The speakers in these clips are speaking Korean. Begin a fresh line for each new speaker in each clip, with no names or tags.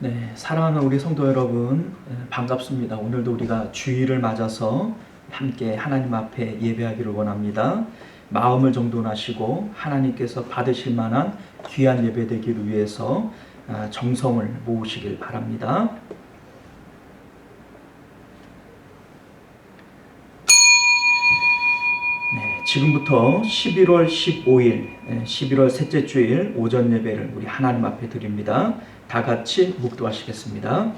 네, 사랑하는 우리 성도 여러분, 반갑습니다. 오늘도 우리가 주일을 맞아서 함께 하나님 앞에 예배하기를 원합니다. 마음을 정돈하시고 하나님께서 받으실 만한 귀한 예배 되기를 위해서 정성을 모으시길 바랍니다. 네, 지금부터 11월 15일, 11월 셋째 주일 오전 예배를 우리 하나님 앞에 드립니다. 다 같이 묵도하시겠습니다.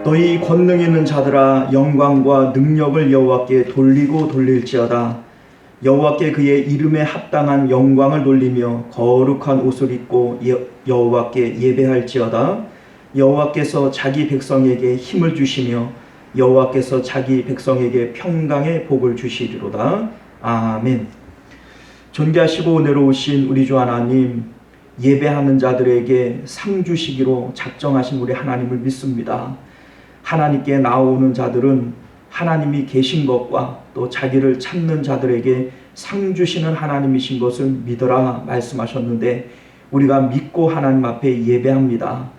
너희 권능 있는 자들아, 영광과 능력을 여호와께 돌리고 돌릴지어다. 여호와께 그의 이름에 합당한 영광을 돌리며 거룩한 옷을 입고 여호와께 예배할지어다. 여호와께서 자기 백성에게 힘을 주시며 여호와께서 자기 백성에게 평강의 복을 주시리로다. 아멘. 존귀하시고 은혜로우신 우리 주 하나님, 예배하는 자들에게 상 주시기로 작정하신 우리 하나님을 믿습니다. 하나님께 나오는 자들은 하나님이 계신 것과 또 자기를 찾는 자들에게 상 주시는 하나님이신 것을 믿어라 말씀하셨는데, 우리가 믿고 하나님 앞에 예배합니다.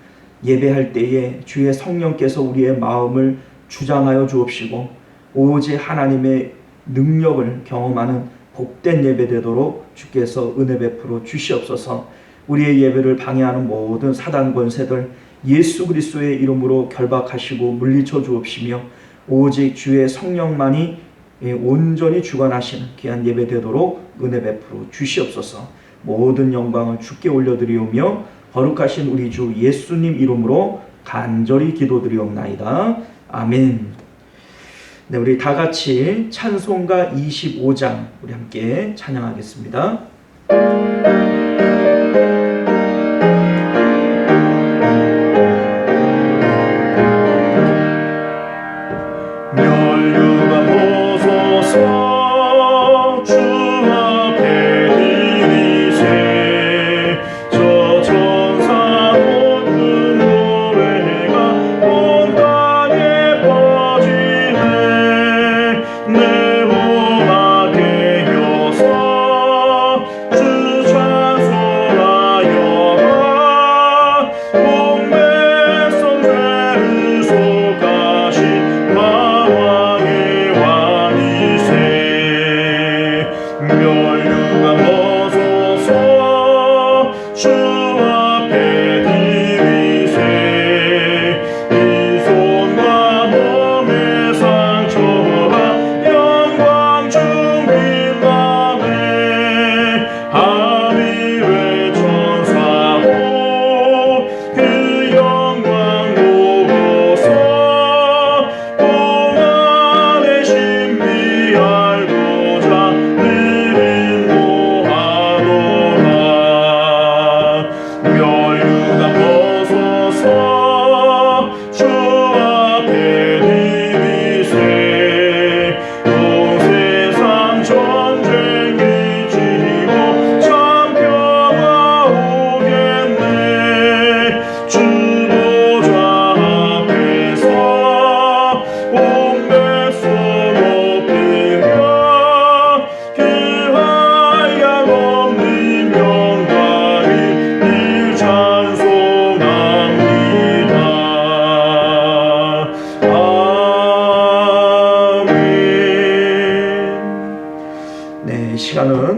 예배할 때에 주의 성령께서 우리의 마음을 주장하여 주옵시고 오직 하나님의 능력을 경험하는 복된 예배 되도록 주께서 은혜 베풀어 주시옵소서. 우리의 예배를 방해하는 모든 사단 권세들 예수 그리스도의 이름으로 결박하시고 물리쳐 주옵시며 오직 주의 성령만이 온전히 주관하시는 귀한 예배 되도록 은혜 베풀어 주시옵소서. 모든 영광을 주께 올려드리오며 거룩하신 우리 주 예수님 이름으로 간절히 기도드리옵나이다. 아멘. 네, 우리 다 같이 찬송가 25장 우리 함께 찬양하겠습니다.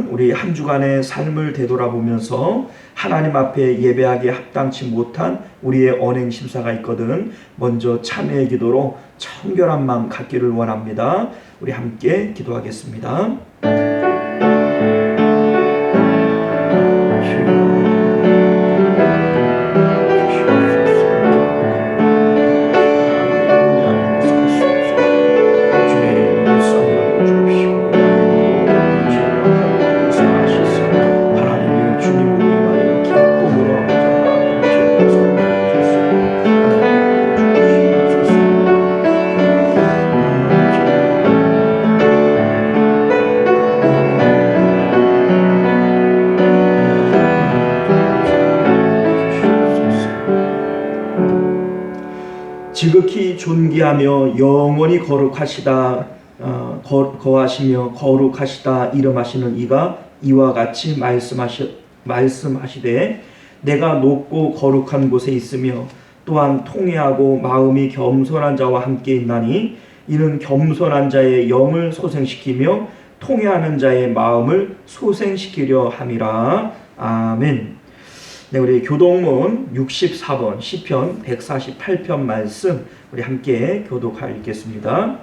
우리 한 주간의 삶을 되돌아보면서 하나님 앞에 예배하기에 합당치 못한 우리의 언행 심사가 있거든 먼저 참회의 기도로 청결한 마음 갖기를 원합니다. 우리 함께 기도하겠습니다. 지극히 존귀하며 영원히 거룩하시다 거하시며 거룩하시다 이름하시는 이가 이와 같이 말씀하시되 내가 높고 거룩한 곳에 있으며 또한 통회하고 마음이 겸손한 자와 함께 있나니 이는 겸손한 자의 영을 소생시키며 통회하는 자의 마음을 소생시키려 함이라. 아멘. 네, 우리 교동문 64번 시편 148편 말씀 우리 함께 교독하여 읽겠습니다.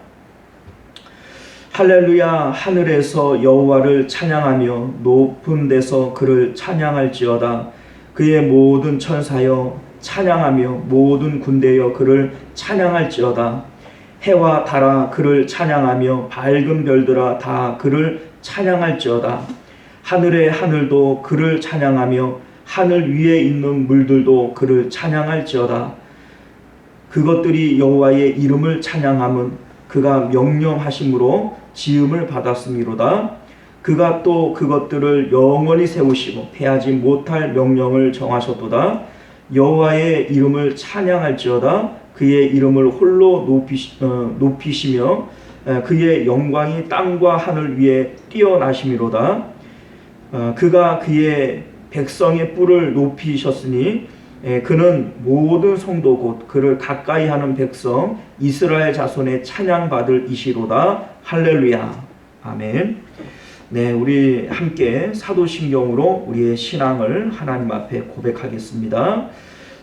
할렐루야. 하늘에서 여호와를 찬양하며 높은 데서 그를 찬양할지어다. 그의 모든 천사여 찬양하며 모든 군대여 그를 찬양할지어다. 해와 달아 그를 찬양하며 밝은 별들아 다 그를 찬양할지어다. 하늘의 하늘도 그를 찬양하며 하늘 위에 있는 물들도 그를 찬양할지어다. 그것들이 여호와의 이름을 찬양함은 그가 명령하심으로 지음을 받았음이로다. 그가 또 그것들을 영원히 세우시고 패하지 못할 명령을 정하셨도다. 여호와의 이름을 찬양할지어다. 그의 이름을 홀로 높이시며 그의 영광이 땅과 하늘 위에 뛰어나심이로다. 그가 그의 백성의 뿔을 높이셨으니 그는 모든 성도 곧 그를 가까이 하는 백성 이스라엘 자손의 찬양받을 이시로다. 할렐루야. 아멘. 네, 우리 함께 사도신경으로 우리의 신앙을 하나님 앞에 고백하겠습니다.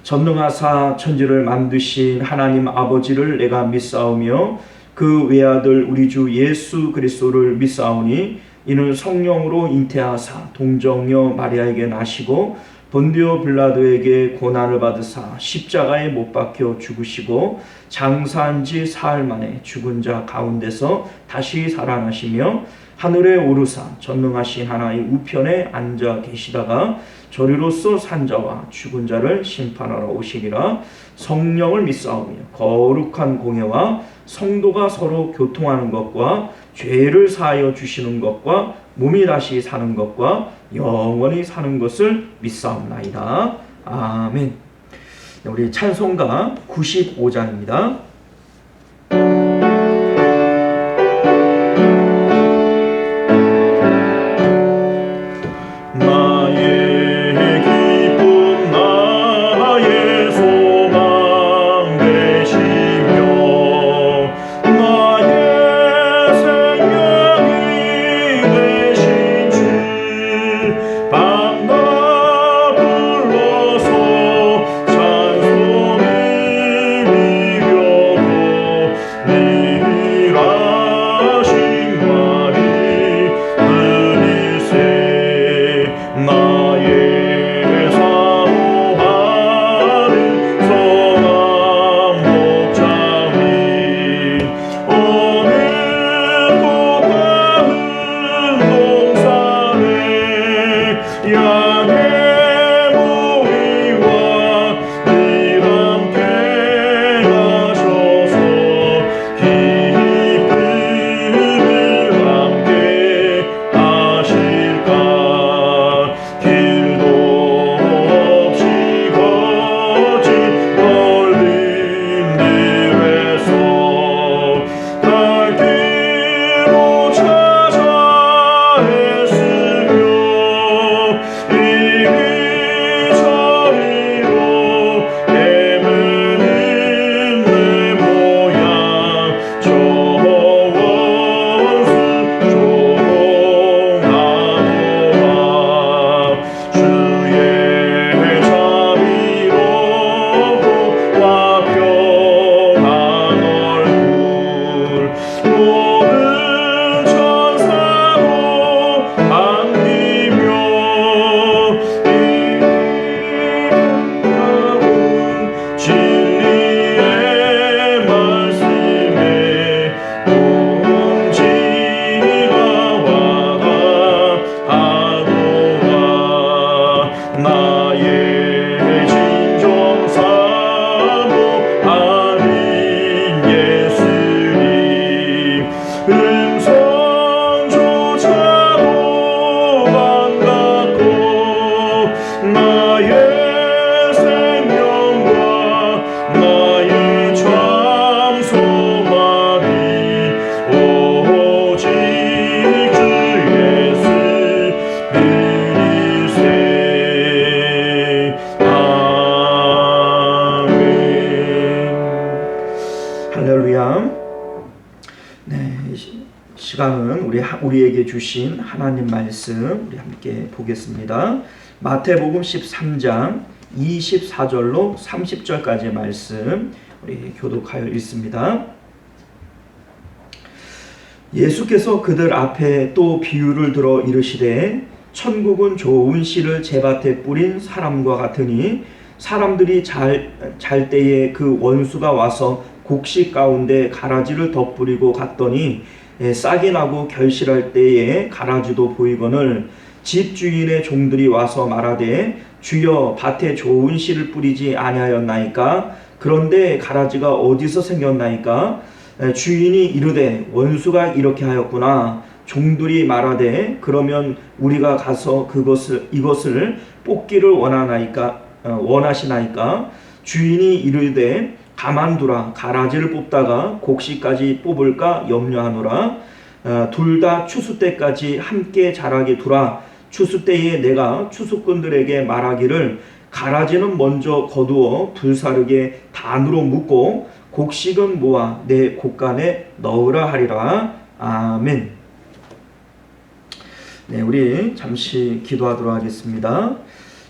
전능하사 천지를 만드신 하나님 아버지를 내가 믿사오며 그 외아들 우리 주 예수 그리스도를 믿사오니 이는 성령으로 잉태하사 동정녀 마리아에게 나시고 본디오 빌라도에게 고난을 받으사 십자가에 못 박혀 죽으시고 장사한 지 사흘 만에 죽은 자 가운데서 다시 살아나시며 하늘에 오르사 전능하신 하나님 우편에 앉아 계시다가 저리로서 산 자와 죽은 자를 심판하러 오시리라. 성령을 믿사오며 거룩한 공예와 성도가 서로 교통하는 것과 죄를 사하여 주시는 것과 몸이 다시 사는 것과 영원히 사는 것을 믿사옵나이다. 아멘. 우리 찬송가 95장입니다.
찬송을
우리에게 주신 하나님 말씀 우리 함께 보겠습니다. 마태복음 13장 24절로 30절까지의 말씀 우리 교독하여 읽습니다. 예수께서 그들 앞에 또 비유를 들어 이르시되 천국은 좋은 씨를 제밭에 뿌린 사람과 같으니 사람들이 잘 때에 그 원수가 와서 곡식 가운데 가라지를 덧뿌리고 갔더니 싹이 나고 결실할 때에 가라지도 보이거늘 집주인의 종들이 와서 말하되 주여 밭에 좋은 씨를 뿌리지 아니하였나이까? 그런데 가라지가 어디서 생겼나이까? 주인이 이르되 원수가 이렇게 하였구나. 종들이 말하되 그러면 우리가 가서 이것을 뽑기를 원하시나이까? 주인이 이르되 가만두라. 가라지를 뽑다가 곡식까지 뽑을까 염려하노라. 둘 다 추수 때까지 함께 자라게 두라. 추수 때에 내가 추수꾼들에게 말하기를 가라지는 먼저 거두어 불사르게 단으로 묶고 곡식은 모아 내 곡간에 넣으라 하리라. 아멘. 네, 우리 잠시 기도하도록 하겠습니다.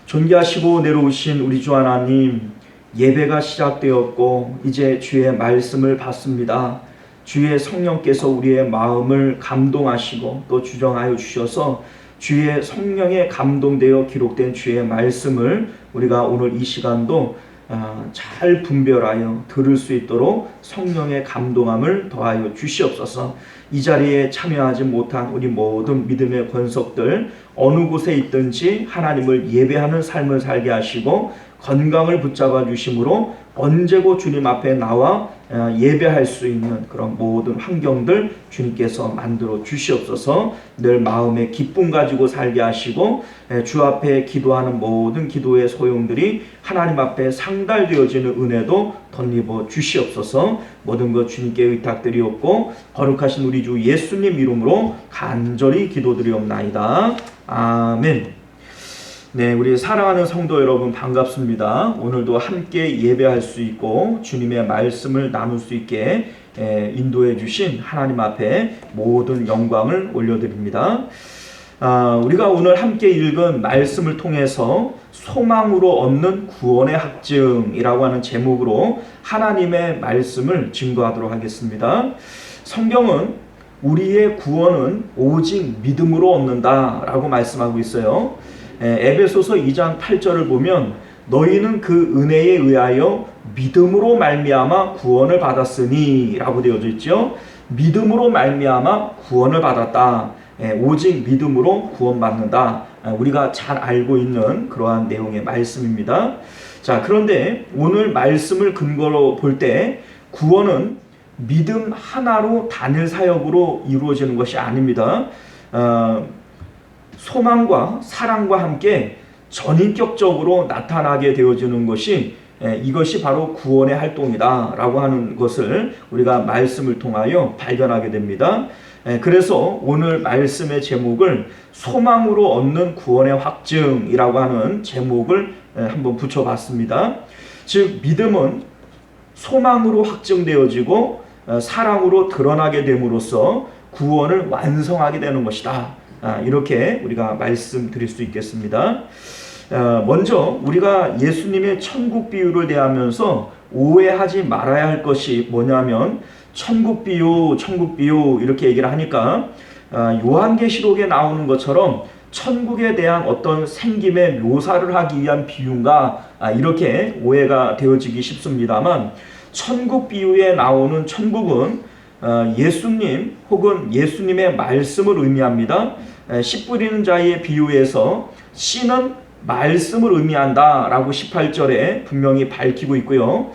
존귀하시고 내려오신 우리 주 하나님, 예배가 시작되었고 이제 주의 말씀을 받습니다. 주의 성령께서 우리의 마음을 감동하시고 또 주정하여 주셔서 주의 성령에 감동되어 기록된 주의 말씀을 우리가 오늘 이 시간도 잘 분별하여 들을 수 있도록 성령의 감동함을 더하여 주시옵소서. 이 자리에 참여하지 못한 우리 모든 믿음의 권속들 어느 곳에 있든지 하나님을 예배하는 삶을 살게 하시고 건강을 붙잡아 주심으로 언제고 주님 앞에 나와 예배할 수 있는 그런 모든 환경들 주님께서 만들어 주시옵소서. 늘 마음에 기쁨 가지고 살게 하시고 주 앞에 기도하는 모든 기도의 소용들이 하나님 앞에 상달되어지는 은혜도 덧입어 주시옵소서. 모든 것 주님께 의탁드리옵고 거룩하신 우리 주 예수님 이름으로 간절히 기도드리옵나이다. 아멘. 네, 우리 사랑하는 성도 여러분 반갑습니다. 오늘도 함께 예배할 수 있고 주님의 말씀을 나눌 수 있게 인도해 주신 하나님 앞에 모든 영광을 올려드립니다. 우리가 오늘 함께 읽은 말씀을 통해서 소망으로 얻는 구원의 확증이라고 하는 제목으로 하나님의 말씀을 증거하도록 하겠습니다. 성경은 우리의 구원은 오직 믿음으로 얻는다라고 말씀하고 있어요. 에베소서 2장 8절을 보면 너희는 그 은혜에 의하여 믿음으로 말미암아 구원을 받았으니 라고 되어져 있죠. 믿음으로 말미암아 구원을 받았다. 오직 믿음으로 구원받는다. 우리가 잘 알고 있는 그러한 내용의 말씀입니다. 자, 그런데 오늘 말씀을 근거로 볼 때 구원은 믿음 하나로 단일 사역으로 이루어지는 것이 아닙니다. 소망과 사랑과 함께 전인격적으로 나타나게 되어지는 것이 이것이 바로 구원의 활동이다 라고 하는 것을 우리가 말씀을 통하여 발견하게 됩니다. 그래서 오늘 말씀의 제목을 소망으로 얻는 구원의 확증이라고 하는 제목을 한번 붙여봤습니다. 즉 믿음은 소망으로 확증되어지고 사랑으로 드러나게 됨으로써 구원을 완성하게 되는 것이다. 이렇게 우리가 말씀드릴 수 있겠습니다. 먼저 우리가 예수님의 천국 비유를 대하면서 오해하지 말아야 할 것이 뭐냐면 천국 비유 이렇게 얘기를 하니까 요한계시록에 나오는 것처럼 천국에 대한 어떤 생김의 묘사를 하기 위한 비유인가 이렇게 오해가 되어지기 쉽습니다만 천국 비유에 나오는 천국은 예수님 혹은 예수님의 말씀을 의미합니다. 씨 뿌리는 자의 비유에서 씨는 말씀을 의미한다 라고 18절에 분명히 밝히고 있고요.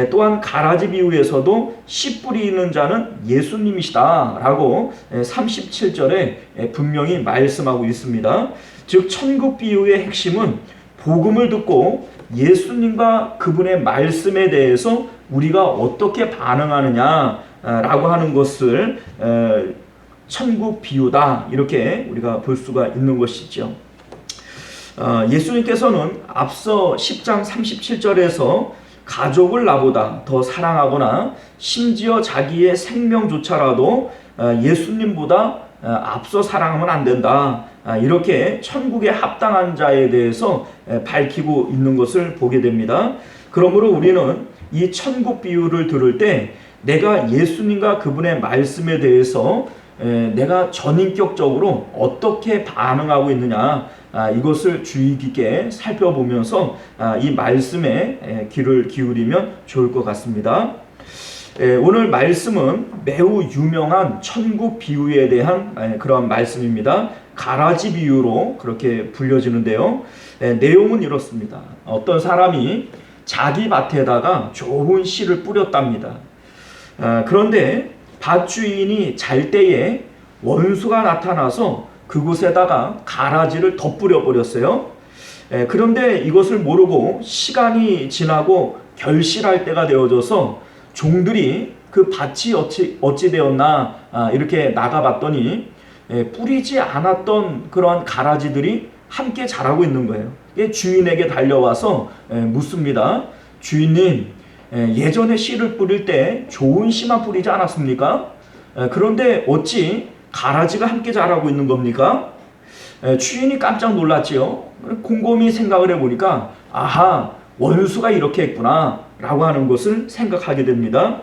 또한 가라지 비유에서도 씨 뿌리는 자는 예수님이시다 라고 37절에 분명히 말씀하고 있습니다. 즉 천국 비유의 핵심은 복음을 듣고 예수님과 그분의 말씀에 대해서 우리가 어떻게 반응하느냐 라고 하는 것을 천국 비유다 이렇게 우리가 볼 수가 있는 것이죠. 예수님께서는 앞서 10장 37절에서 가족을 나보다 더 사랑하거나 심지어 자기의 생명조차라도 예수님보다 앞서 사랑하면 안 된다. 이렇게 천국에 합당한 자에 대해서 밝히고 있는 것을 보게 됩니다. 그러므로 우리는 이 천국 비유를 들을 때 내가 예수님과 그분의 말씀에 대해서 내가 전인격적으로 어떻게 반응하고 있느냐, 이것을 주의 깊게 살펴보면서 이 말씀에 귀를 기울이면 좋을 것 같습니다. 오늘 말씀은 매우 유명한 천국 비유에 대한 그런 말씀입니다. 가라지 비유로 그렇게 불려지는데요. 내용은 이렇습니다. 어떤 사람이 자기 밭에다가 좋은 씨를 뿌렸답니다. 그런데 밭 주인이 잘 때에 원수가 나타나서 그곳에다가 가라지를 덧뿌려 버렸어요. 그런데 이것을 모르고 시간이 지나고 결실할 때가 되어져서 종들이 그 밭이 어찌 되었나 이렇게 나가봤더니 뿌리지 않았던 그러한 가라지들이 함께 자라고 있는 거예요. 주인에게 달려와서 묻습니다. 주인님, 예전에 씨를 뿌릴 때 좋은 씨만 뿌리지 않았습니까? 그런데 어찌 가라지가 함께 자라고 있는 겁니까? 주인이 깜짝 놀랐지요. 곰곰이 생각을 해보니까 아하, 원수가 이렇게 했구나 라고 하는 것을 생각하게 됩니다.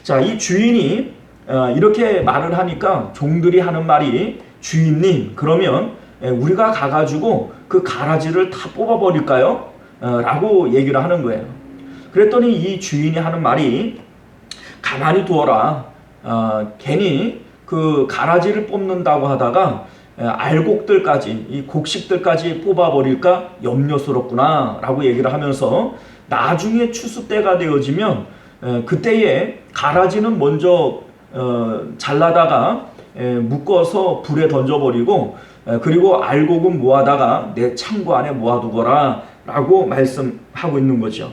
자, 이 주인이 이렇게 말을 하니까 종들이 하는 말이, 주인님, 그러면 우리가 가가지고 그 가라지를 다 뽑아버릴까요? 라고 얘기를 하는 거예요. 그랬더니 이 주인이 하는 말이, 가만히 두어라. 괜히 그 가라지를 뽑는다고 하다가 알곡들까지, 이 곡식들까지 뽑아버릴까 염려스럽구나 라고 얘기를 하면서, 나중에 추수 때가 되어지면 그때에 가라지는 먼저 잘라다가 묶어서 불에 던져버리고, 그리고 알곡은 모아다가 내 창고 안에 모아두거라 라고 말씀하고 있는 거죠.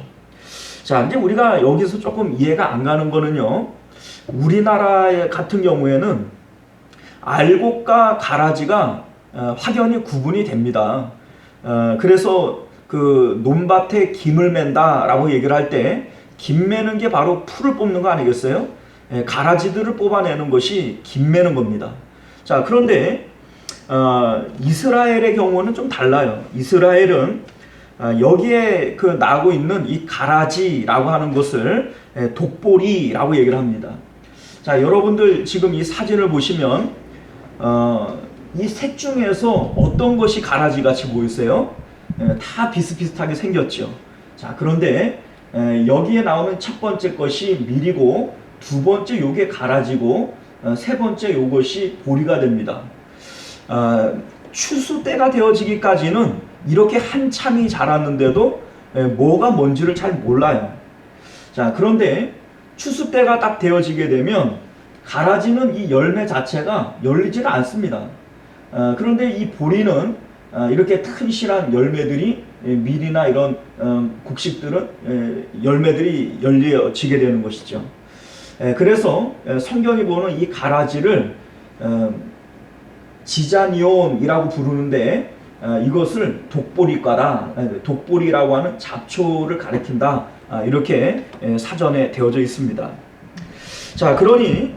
자, 이제 우리가 여기서 조금 이해가 안 가는 거는요, 우리나라 같은 경우에는 알곡과 가라지가 확연히 구분이 됩니다. 그래서 그 논밭에 김을 맨다 라고 얘기를 할 때, 김 매는 게 바로 풀을 뽑는 거 아니겠어요? 가라지들을 뽑아내는 것이 김 매는 겁니다. 자, 그런데 이스라엘의 경우는 좀 달라요. 이스라엘은 여기에 그 나고 있는 이 가라지라고 하는 것을 독보리라고 얘기를 합니다. 자, 여러분들 지금 이 사진을 보시면 이 셋 중에서 어떤 것이 가라지 같이 보이세요? 다 비슷비슷하게 생겼죠. 자, 그런데 여기에 나오는 첫 번째 것이 밀이고, 두 번째 요게 가라지고, 세 번째 요것이 보리가 됩니다. 추수 때가 되어지기까지는 이렇게 한참이 자랐는데도 뭐가 뭔지를 잘 몰라요. 자, 그런데 추수 때가 딱 되어지게 되면 가라지는 이 열매 자체가 열리지는 않습니다. 그런데 이 보리는 이렇게 튼실한 열매들이, 밀이나 이런 곡식들은 열매들이 열려지게 되는 것이죠. 그래서 성경이 보는 이 가라지를 지자니온이라고 부르는데, 이것을 독보리과다, 독보리라고 하는 잡초를 가리킨다, 이렇게 사전에 되어져 있습니다. 자, 그러니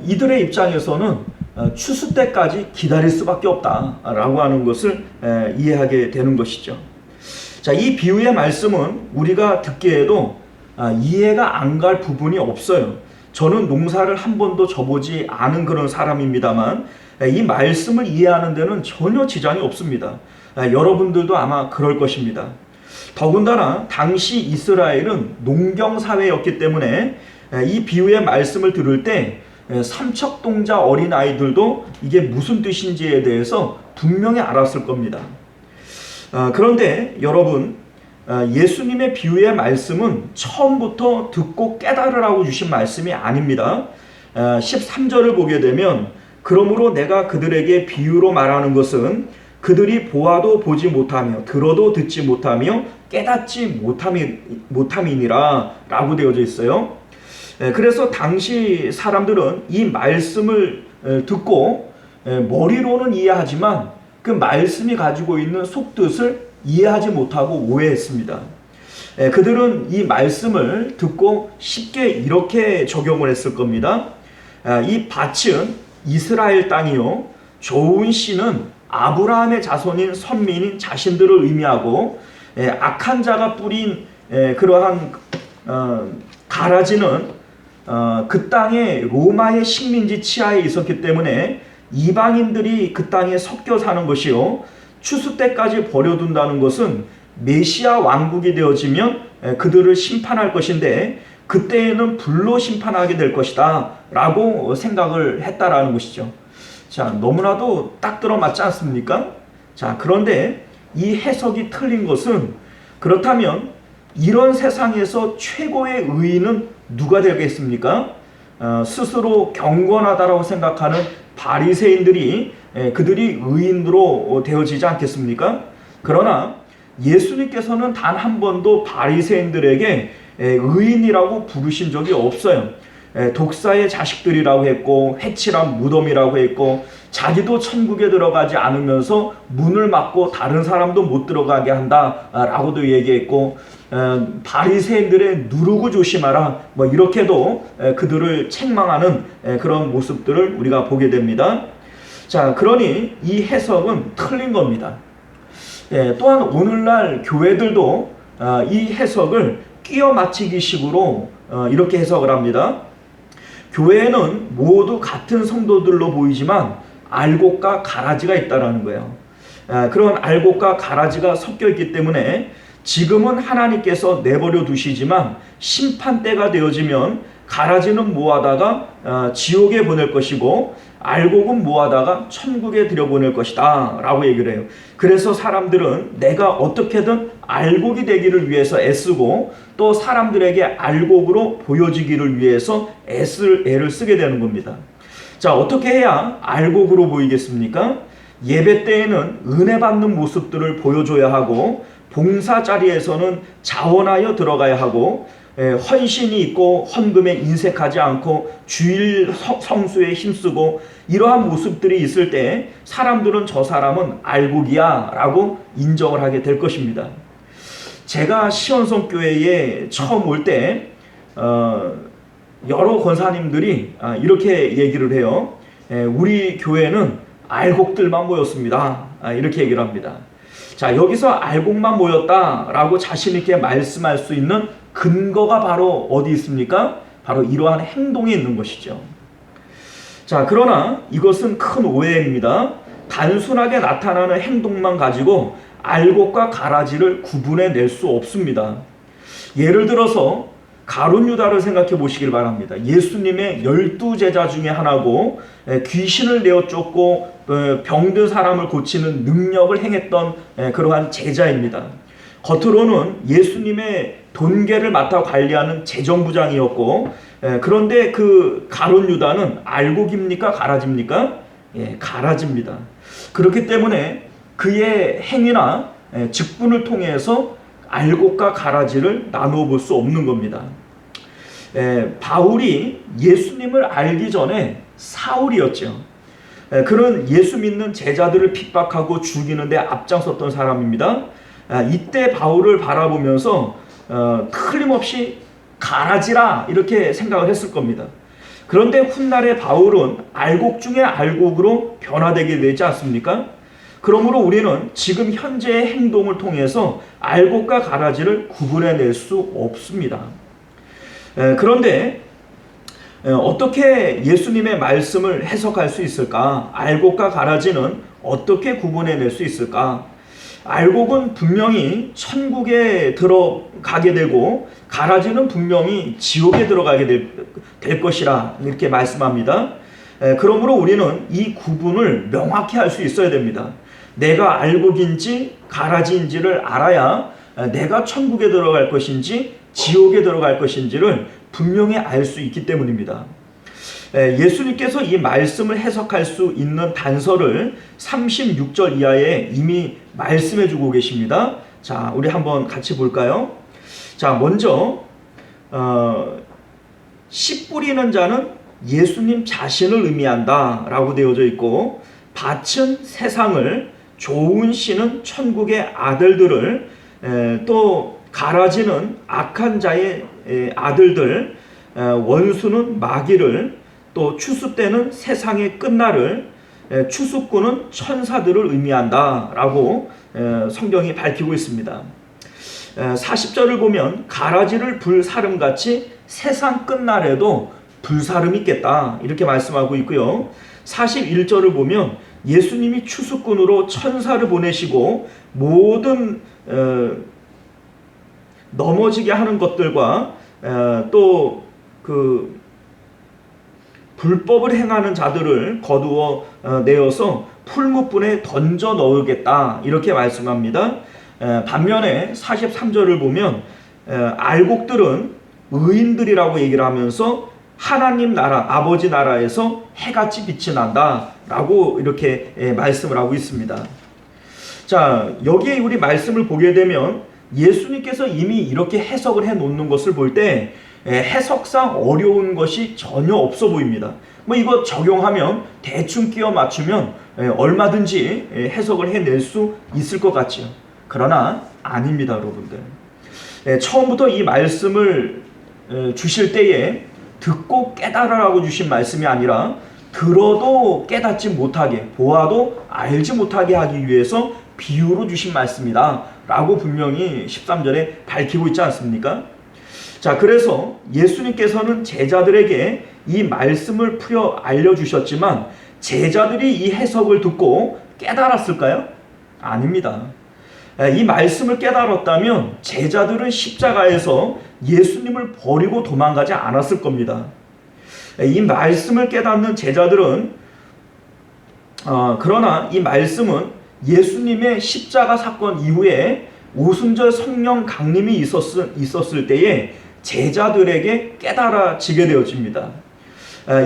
이들의 입장에서는 추수 때까지 기다릴 수밖에 없다라고 하는 것을 이해하게 되는 것이죠. 자, 이 비유의 말씀은 우리가 듣기에도 이해가 안 갈 부분이 없어요. 저는 농사를 한 번도 져보지 않은 그런 사람입니다만 이 말씀을 이해하는 데는 전혀 지장이 없습니다. 여러분들도 아마 그럴 것입니다. 더군다나 당시 이스라엘은 농경사회였기 때문에 이 비유의 말씀을 들을 때 삼척동자 어린아이들도 이게 무슨 뜻인지에 대해서 분명히 알았을 겁니다. 그런데 여러분, 예수님의 비유의 말씀은 처음부터 듣고 깨달으라고 주신 말씀이 아닙니다. 13절을 보게 되면, 그러므로 내가 그들에게 비유로 말하는 것은 그들이 보아도 보지 못하며 들어도 듣지 못하며 깨닫지 못함이니라 라고 되어져 있어요. 그래서 당시 사람들은 이 말씀을 듣고 머리로는 이해하지만 그 말씀이 가지고 있는 속뜻을 이해하지 못하고 오해했습니다. 그들은 이 말씀을 듣고 쉽게 이렇게 적용을 했을 겁니다. 이 밭은 이스라엘 땅이요, 좋은 씨는 아브라함의 자손인 선민인 자신들을 의미하고, 악한 자가 뿌린 그러한 가라지는 그 땅에 로마의 식민지 치하에 있었기 때문에 이방인들이 그 땅에 섞여 사는 것이요, 추수 때까지 버려둔다는 것은 메시아 왕국이 되어지면 그들을 심판할 것인데 그때에는 불로 심판하게 될 것이다 라고 생각을 했다라는 것이죠. 자, 너무나도 딱 들어맞지 않습니까? 자, 그런데 이 해석이 틀린 것은, 그렇다면 이런 세상에서 최고의 의인은 누가 되겠습니까? 스스로 경건하다라고 생각하는 바리새인들이 그들이 의인으로 되어지지 않겠습니까? 그러나 예수님께서는 단 한 번도 바리새인들에게 의인이라고 부르신 적이 없어요. 독사의 자식들이라고 했고, 회칠한 무덤이라고 했고, 자기도 천국에 들어가지 않으면서 문을 막고 다른 사람도 못 들어가게 한다라고도 얘기했고, 바리새인들의 누르고 조심하라, 뭐 이렇게도 그들을 책망하는 그런 모습들을 우리가 보게 됩니다. 자, 그러니 이 해석은 틀린 겁니다. 또한 오늘날 교회들도 이 해석을 끼워 맞추기 식으로 이렇게 해석을 합니다. 교회에는 모두 같은 성도들로 보이지만 알곡과 가라지가 있다라는 거예요. 그런 알곡과 가라지가 섞여 있기 때문에 지금은 하나님께서 내버려 두시지만 심판 때가 되어지면 가라지는 모아다가 지옥에 보낼 것이고 알곡은 모아다가 천국에 들여보낼 것이다 라고 얘기를 해요. 그래서 사람들은 내가 어떻게든 알곡이 되기를 위해서 애쓰고, 또 사람들에게 알곡으로 보여지기를 위해서 애를 쓰게 되는 겁니다. 자, 어떻게 해야 알곡으로 보이겠습니까? 예배 때에는 은혜 받는 모습들을 보여줘야 하고, 봉사 자리에서는 자원하여 들어가야 하고, 헌신이 있고 헌금에 인색하지 않고 주일 성수에 힘쓰고, 이러한 모습들이 있을 때 사람들은 저 사람은 알곡이야 라고 인정을 하게 될 것입니다. 제가 시원성교회에 처음 올 때 여러 권사님들이 이렇게 얘기를 해요. 우리 교회는 알곡들만 모였습니다. 이렇게 얘기를 합니다. 자, 여기서 알곡만 모였다라고 자신 있게 말씀할 수 있는 근거가 바로 어디 있습니까? 바로 이러한 행동에 있는 것이죠. 자, 그러나 이것은 큰 오해입니다. 단순하게 나타나는 행동만 가지고 알곡과 가라지를 구분해낼 수 없습니다. 예를 들어서 가룟 유다를 생각해 보시길 바랍니다. 예수님의 12제자 중에 하나고, 귀신을 내어 쫓고 병든 사람을 고치는 능력을 행했던 그러한 제자입니다. 겉으로는 예수님의 돈계를 맡아 관리하는 재정부장이었고, 그런데 그 가룟 유다는 알곡입니까? 가라지입니까? 가라지입니다. 그렇기 때문에 그의 행위나 직분을 통해서 알곡과 가라지를 나누어 볼 수 없는 겁니다. 바울이 예수님을 알기 전에 사울이었죠. 그는 예수 믿는 제자들을 핍박하고 죽이는데 앞장섰던 사람입니다. 이때 바울을 바라보면서 틀림없이 가라지라 이렇게 생각을 했을 겁니다. 그런데 훗날에 바울은 알곡 중에 알곡으로 변화되게 되지 않습니까? 그러므로 우리는 지금 현재의 행동을 통해서 알곡과 가라지를 구분해낼 수 없습니다. 그런데 어떻게 예수님의 말씀을 해석할 수 있을까? 알곡과 가라지는 어떻게 구분해낼 수 있을까? 알곡은 분명히 천국에 들어가게 되고, 가라지는 분명히 지옥에 들어가게 될 것이라 이렇게 말씀합니다. 그러므로 우리는 이 구분을 명확히 할 수 있어야 됩니다. 내가 알곡인지 가라지인지를 알아야 내가 천국에 들어갈 것인지 지옥에 들어갈 것인지를 분명히 알 수 있기 때문입니다. 예수님께서 이 말씀을 해석할 수 있는 단서를 36절 이하에 이미 말씀해 주고 계십니다. 자, 우리 한번 같이 볼까요? 자, 먼저 씨 뿌리는 자는 예수님 자신을 의미한다 라고 되어져 있고, 밭은 세상을, 좋은 씨는 천국의 아들들을, 또 가라지는 악한 자의 아들들, 원수는 마귀를, 또 추수 때는 세상의 끝날을, 추수꾼은 천사들을 의미한다라고 성경이 밝히고 있습니다. 40절을 보면 가라지를 불사름같이 세상 끝날에도 불사름이 있겠다 이렇게 말씀하고 있고요. 41절을 보면 예수님이 추수꾼으로 천사를 보내시고 모든 넘어지게 하는 것들과 또 그 불법을 행하는 자들을 거두어 내어서 풀무불에 던져 넣으겠다 이렇게 말씀합니다. 반면에 43절을 보면 알곡들은 의인들이라고 얘기를 하면서 하나님 나라, 아버지 나라에서 해같이 빛이 난다 라고 이렇게 말씀을 하고 있습니다. 자, 여기에 우리 말씀을 보게 되면 예수님께서 이미 이렇게 해석을 해 놓는 것을 볼 때 해석상 어려운 것이 전혀 없어 보입니다. 뭐 이거 적용하면 대충 끼워 맞추면 얼마든지 해석을 해낼 수 있을 것 같죠. 그러나 아닙니다, 여러분들. 처음부터 이 말씀을 주실 때에 듣고 깨달으라고 주신 말씀이 아니라 들어도 깨닫지 못하게, 보아도 알지 못하게 하기 위해서 비유로 주신 말씀이다 라고 분명히 13절에 밝히고 있지 않습니까? 자, 그래서 예수님께서는 제자들에게 이 말씀을 풀어 알려주셨지만 제자들이 이 해석을 듣고 깨달았을까요? 아닙니다. 이 말씀을 깨달았다면 제자들은 십자가에서 예수님을 버리고 도망가지 않았을 겁니다. 이 말씀을 깨닫는 제자들은 그러나 이 말씀은 예수님의 십자가 사건 이후에 오순절 성령 강림이 있었을 때에 제자들에게 깨달아지게 되어집니다.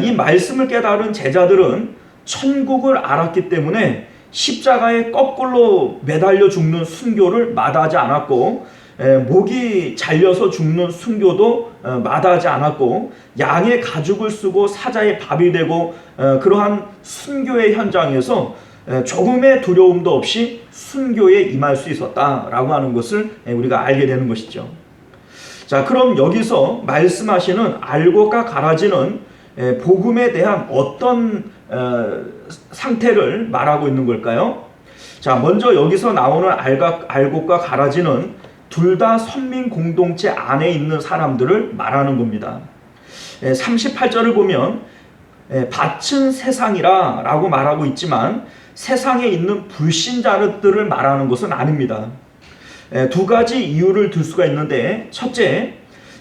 이 말씀을 깨달은 제자들은 천국을 알았기 때문에 십자가에 거꾸로 매달려 죽는 순교를 마다하지 않았고 목이 잘려서 죽는 순교도 마다하지 않았고 양의 가죽을 쓰고 사자의 밥이 되고 그러한 순교의 현장에서 조금의 두려움도 없이 순교에 임할 수 있었다라고 하는 것을 우리가 알게 되는 것이죠. 자, 그럼 여기서 말씀하시는 알곡과 가라지는 복음에 대한 어떤 상태를 말하고 있는 걸까요? 자, 먼저 여기서 나오는 알곡과 가라지는 둘 다 선민 공동체 안에 있는 사람들을 말하는 겁니다. 38절을 보면 밭은 세상이라 라고 말하고 있지만 세상에 있는 불신자들을 말하는 것은 아닙니다. 두 가지 이유를 들 수가 있는데, 첫째,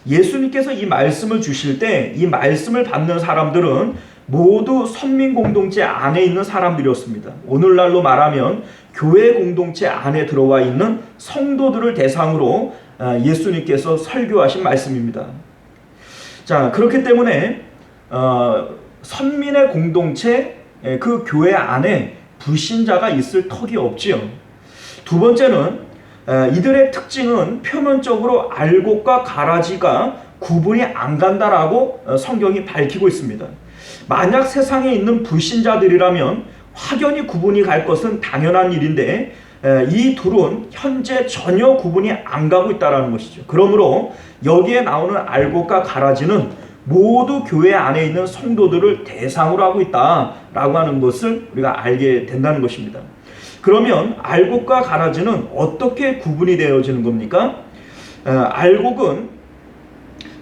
예수님께서 이 말씀을 주실 때 이 말씀을 받는 사람들은 모두 선민 공동체 안에 있는 사람들이었습니다. 오늘날로 말하면 교회 공동체 안에 들어와 있는 성도들을 대상으로 예수님께서 설교하신 말씀입니다. 자, 그렇기 때문에 선민의 공동체, 그 교회 안에 불신자가 있을 턱이 없지요. 두 번째는 이들의 특징은 표면적으로 알곡과 가라지가 구분이 안 간다라고 성경이 밝히고 있습니다. 만약 세상에 있는 불신자들이라면 확연히 구분이 갈 것은 당연한 일인데 이 둘은 현재 전혀 구분이 안 가고 있다는 것이죠. 그러므로 여기에 나오는 알곡과 가라지는 모두 교회 안에 있는 성도들을 대상으로 하고 있다라고 하는 것을 우리가 알게 된다는 것입니다. 그러면 알곡과 가라지는 어떻게 구분이 되어지는 겁니까? 알곡은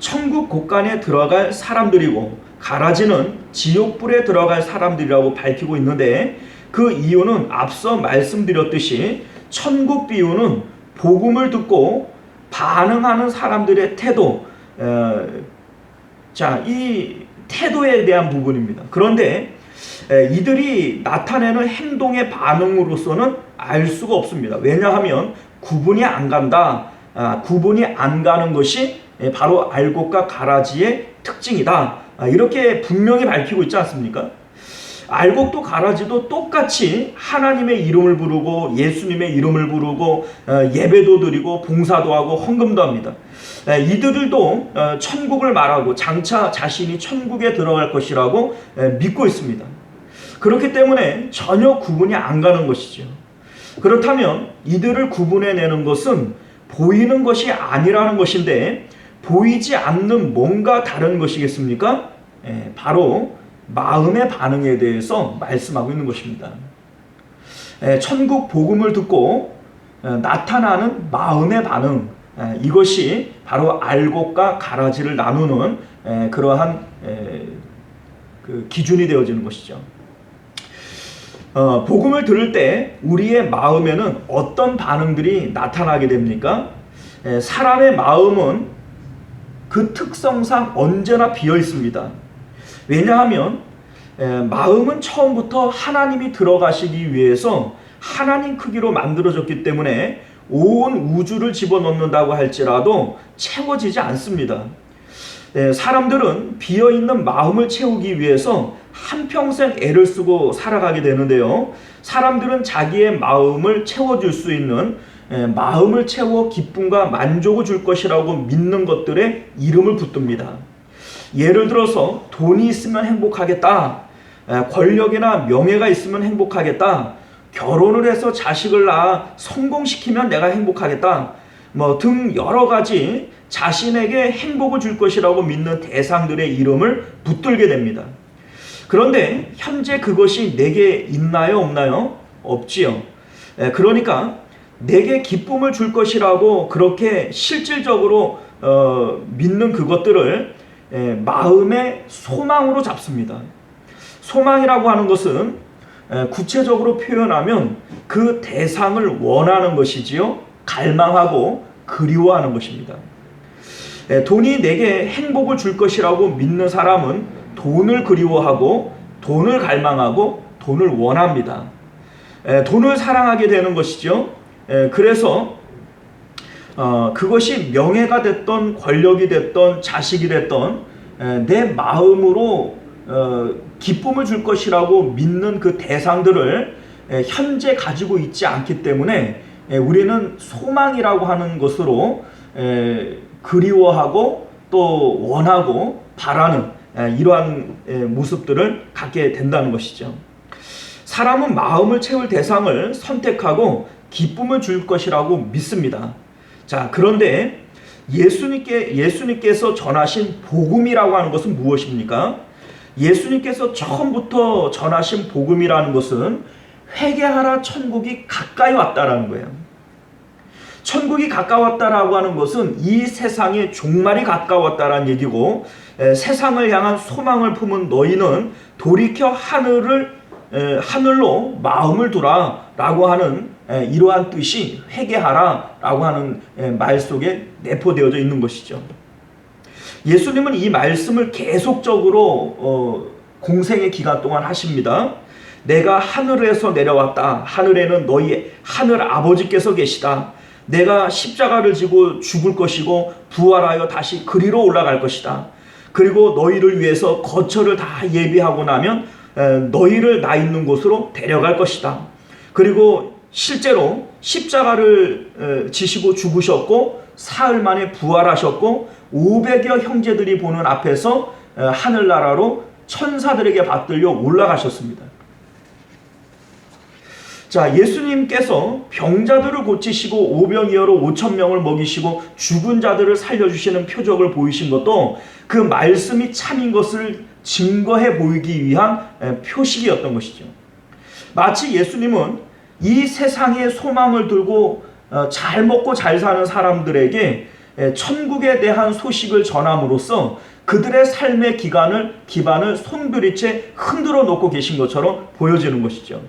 천국 곳간에 들어갈 사람들이고 가라지는 지옥불에 들어갈 사람들이라고 밝히고 있는데, 그 이유는 앞서 말씀드렸듯이 천국 비유는 복음을 듣고 반응하는 사람들의 태도, 자, 이 태도에 대한 부분입니다. 그런데 이들이 나타내는 행동의 반응으로서는 알 수가 없습니다. 왜냐하면 구분이 안 간다. 구분이 안 가는 것이 바로 알곡과 가라지의 특징이다. 이렇게 분명히 밝히고 있지 않습니까? 알곡도 가라지도 똑같이 하나님의 이름을 부르고 예수님의 이름을 부르고 예배도 드리고 봉사도 하고 헌금도 합니다. 이들도 천국을 말하고 장차 자신이 천국에 들어갈 것이라고 믿고 있습니다. 그렇기 때문에 전혀 구분이 안 가는 것이죠. 그렇다면 이들을 구분해내는 것은 보이는 것이 아니라는 것인데, 보이지 않는 뭔가 다른 것이겠습니까? 바로 마음의 반응에 대해서 말씀하고 있는 것입니다. 천국 복음을 듣고 나타나는 마음의 반응, 이것이 바로 알곡과 가라지를 나누는 그러한 그 기준이 되어지는 것이죠. 복음을 들을 때 우리의 마음에는 어떤 반응들이 나타나게 됩니까? 사람의 마음은 그 특성상 언제나 비어 있습니다. 왜냐하면 마음은 처음부터 하나님이 들어가시기 위해서 하나님 크기로 만들어졌기 때문에 온 우주를 집어넣는다고 할지라도 채워지지 않습니다. 사람들은 비어있는 마음을 채우기 위해서 한평생 애를 쓰고 살아가게 되는데요. 사람들은 자기의 마음을 채워줄 수 있는, 마음을 채워 기쁨과 만족을 줄 것이라고 믿는 것들에 이름을 붙듭니다. 예를 들어서 돈이 있으면 행복하겠다, 권력이나 명예가 있으면 행복하겠다, 결혼을 해서 자식을 낳아 성공시키면 내가 행복하겠다, 등 여러 가지 자신에게 행복을 줄 것이라고 믿는 대상들의 이름을 붙들게 됩니다. 그런데 현재 그것이 내게 있나요, 없나요? 없지요. 그러니까 내게 기쁨을 줄 것이라고 그렇게 실질적으로 믿는 그것들을 마음의 소망으로 잡습니다. 소망이라고 하는 것은 구체적으로 표현하면 그 대상을 원하는 것이지요, 갈망하고 그리워하는 것입니다. 돈이 내게 행복을 줄 것이라고 믿는 사람은 돈을 그리워하고 돈을 갈망하고 돈을 원합니다. 돈을 사랑하게 되는 것이죠. 그래서 그것이 명예가 됐던 권력이 됐던 자식이 됐던 내 마음으로 기쁨을 줄 것이라고 믿는 그 대상들을 현재 가지고 있지 않기 때문에 우리는 소망이라고 하는 것으로 그리워하고 또 원하고 바라는 이러한 모습들을 갖게 된다는 것이죠. 사람은 마음을 채울 대상을 선택하고 기쁨을 줄 것이라고 믿습니다. 자, 그런데 예수님께서 전하신 복음이라고 하는 것은 무엇입니까? 예수님께서 처음부터 전하신 복음이라는 것은 회개하라, 천국이 가까이 왔다라는 거예요. 천국이 가까웠다라고 하는 것은 이 세상의 종말이 가까웠다라는 얘기고, 세상을 향한 소망을 품은 너희는 돌이켜 하늘로 마음을 두라 라고 하는 이러한 뜻이 회개하라 라고 하는 말 속에 내포되어져 있는 것이죠. 예수님은 이 말씀을 계속적으로 공생의 기간 동안 하십니다. 내가 하늘에서 내려왔다. 하늘에는 너희 하늘 아버지께서 계시다. 내가 십자가를 지고 죽을 것이고 부활하여 다시 그리로 올라갈 것이다. 그리고 너희를 위해서 거처를 다 예비하고 나면 너희를 나 있는 곳으로 데려갈 것이다. 그리고 실제로 십자가를 지시고 죽으셨고 사흘 만에 부활하셨고 500여 형제들이 보는 앞에서 하늘나라로 천사들에게 받들려 올라가셨습니다. 자, 예수님께서 병자들을 고치시고 오병이어로 5,000명을 먹이시고 죽은 자들을 살려주시는 표적을 보이신 것도 그 말씀이 참인 것을 증거해 보이기 위한 표식이었던 것이죠. 마치 예수님은 이 세상의 소망을 들고 잘 먹고 잘 사는 사람들에게 천국에 대한 소식을 전함으로써 그들의 삶의 기반을 손브리째 흔들어 놓고 계신 것처럼 보여지는 것이죠.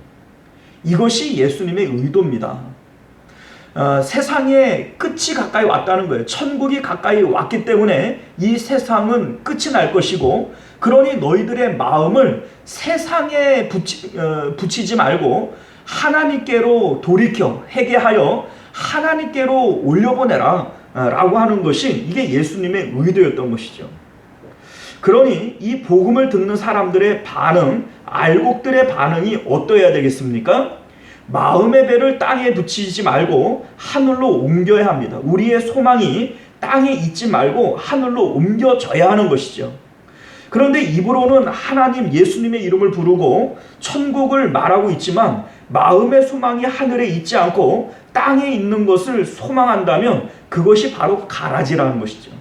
이것이 예수님의 의도입니다. 세상의 끝이 가까이 왔다는 거예요. 천국이 가까이 왔기 때문에 이 세상은 끝이 날 것이고, 그러니 너희들의 마음을 세상에 붙이지 말고 하나님께로 돌이켜 회개하여 하나님께로 올려보내라 라고 하는 것이 이게 예수님의 의도였던 것이죠. 그러니 이 복음을 듣는 사람들의 반응, 알곡들의 반응이 어떠해야 되겠습니까? 마음의 배를 땅에 붙이지 말고 하늘로 옮겨야 합니다. 우리의 소망이 땅에 있지 말고 하늘로 옮겨져야 하는 것이죠. 그런데 입으로는 하나님 예수님의 이름을 부르고 천국을 말하고 있지만 마음의 소망이 하늘에 있지 않고 땅에 있는 것을 소망한다면 그것이 바로 가라지라는 것이죠.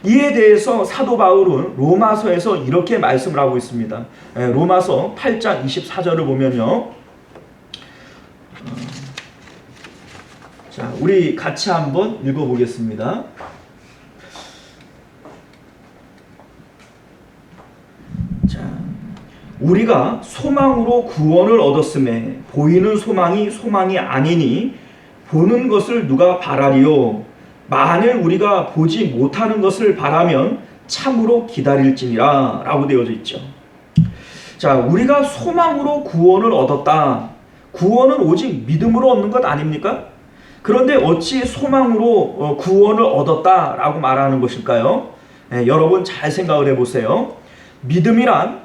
이에 대해서 사도 바울은 로마서에서 이렇게 말씀을 하고 있습니다. 로마서 8장 24절을 보면요. 자, 우리 같이 한번 읽어보겠습니다. 자, 우리가 소망으로 구원을 얻었음에 보이는 소망이 소망이 아니니 보는 것을 누가 바라리요? 만일 우리가 보지 못하는 것을 바라면 참으로 기다릴지니라 라고 되어져 있죠. 자, 우리가 소망으로 구원을 얻었다. 구원은 오직 믿음으로 얻는 것 아닙니까? 그런데 어찌 소망으로 구원을 얻었다라고 말하는 것일까요? 여러분 잘 생각을 해보세요. 믿음이란